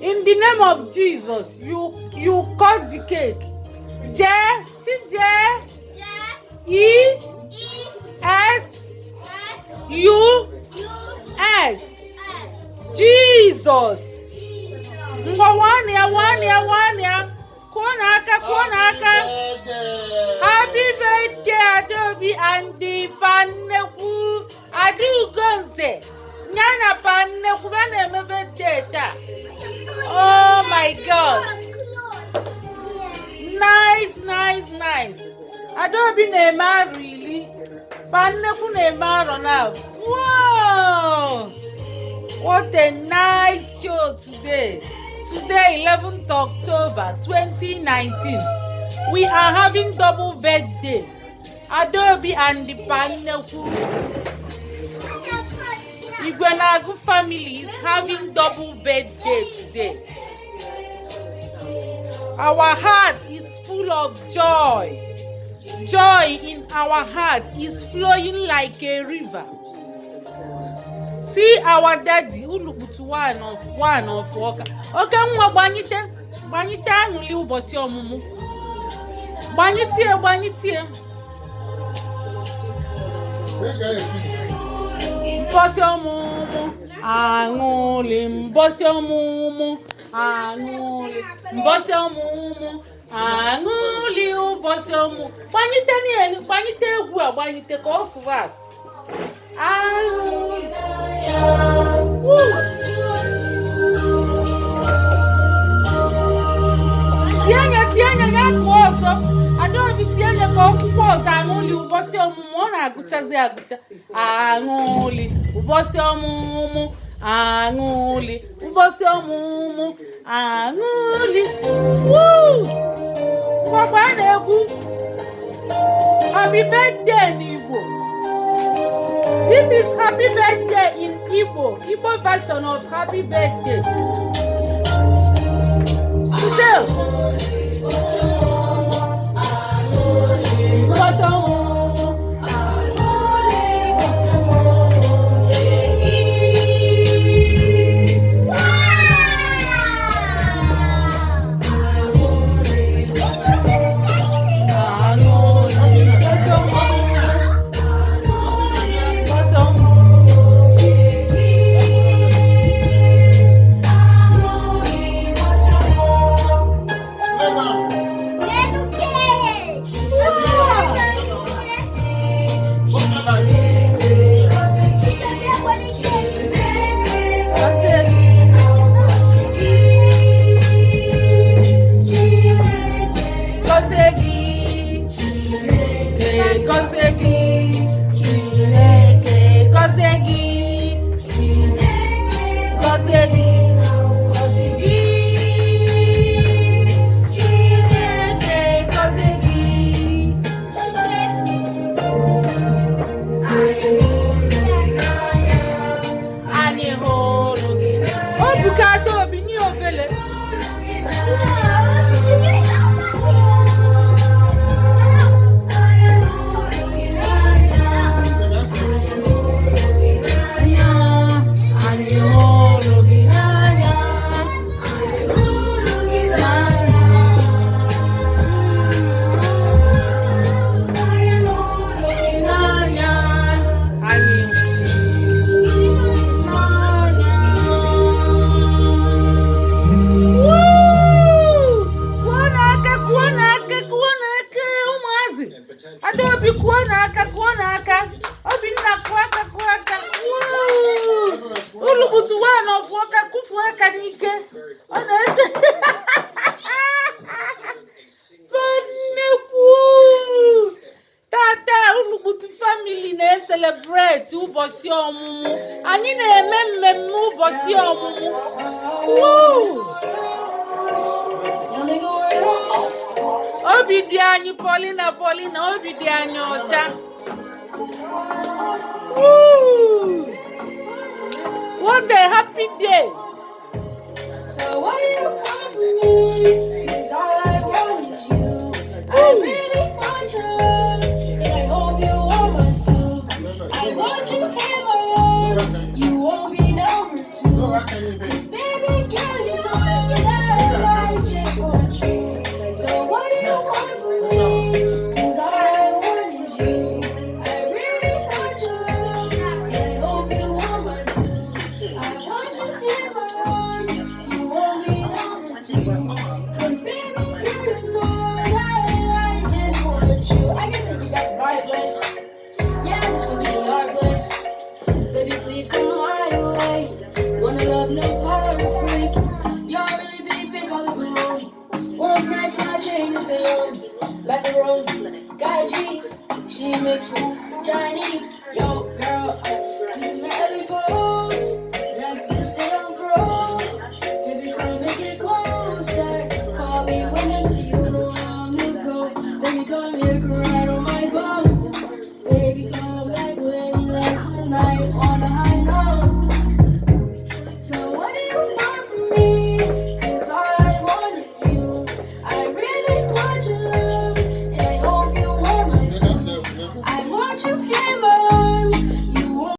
In the name of Jesus, you cut the cake. J, E, S, U, S. Jesus. One year. Kuonaka. Happy birthday, Adobe and the Paneku. Adu Gonze. Nyana Paneku Bane birthday. Oh my God. Nice. Adobe Neymar really. Paneku Neymar now. Wow. What a nice show today. Today, 11th October 2019. We are having double birthday. Adobe and the Paneku. Igwenagu family is having double birthday today. Our heart is full of joy. Joy in our heart is flowing like a river. See our daddy who look to one of Oka. Okay, nwa gbanyite aṅụrị ụbọchị ọmụmụ. Gbanyite. Ụbọchị ọmụmụ aṅụrị, ụbọchị ọmụmụ aṅụrị, ụbọchị ọmụmụ aṅụrị, ụbọchị ọmụmụ. Gbanyite egwu a gbanyite ka ọ sụrụ asụ. Tianya ya kụọ ọzọ. Adaobi tianya ka ọkụkọ ọzọ aṅụrị ụbọchị ọmụmụ. Ọ na-agụchazi agụcha. Aṅụrị ụbọchị ọmụmụ aṅụrị, ụbọchị ọmụmụ aṅụrị. Papa na-egwu happy birthday n'Igbo. This is happy birthday in Igbo version of happy birthday. Today, Adaobi kuo n'aka Obinna kuo aka ulubutu one of aka kufu aka n'ike ọ na-ese tata ulubutu family na-celebrate ụbọchị ọmụmụ anyị na-eme mmemme ụbọchị ọmụmụ obi dị anyị Paulina obi dị anyị ọcha. What a happy day. So what do you want from me? 'Cause all I want is you. I really want your love, and I hope you want mine too. I want you in my arms. You won't be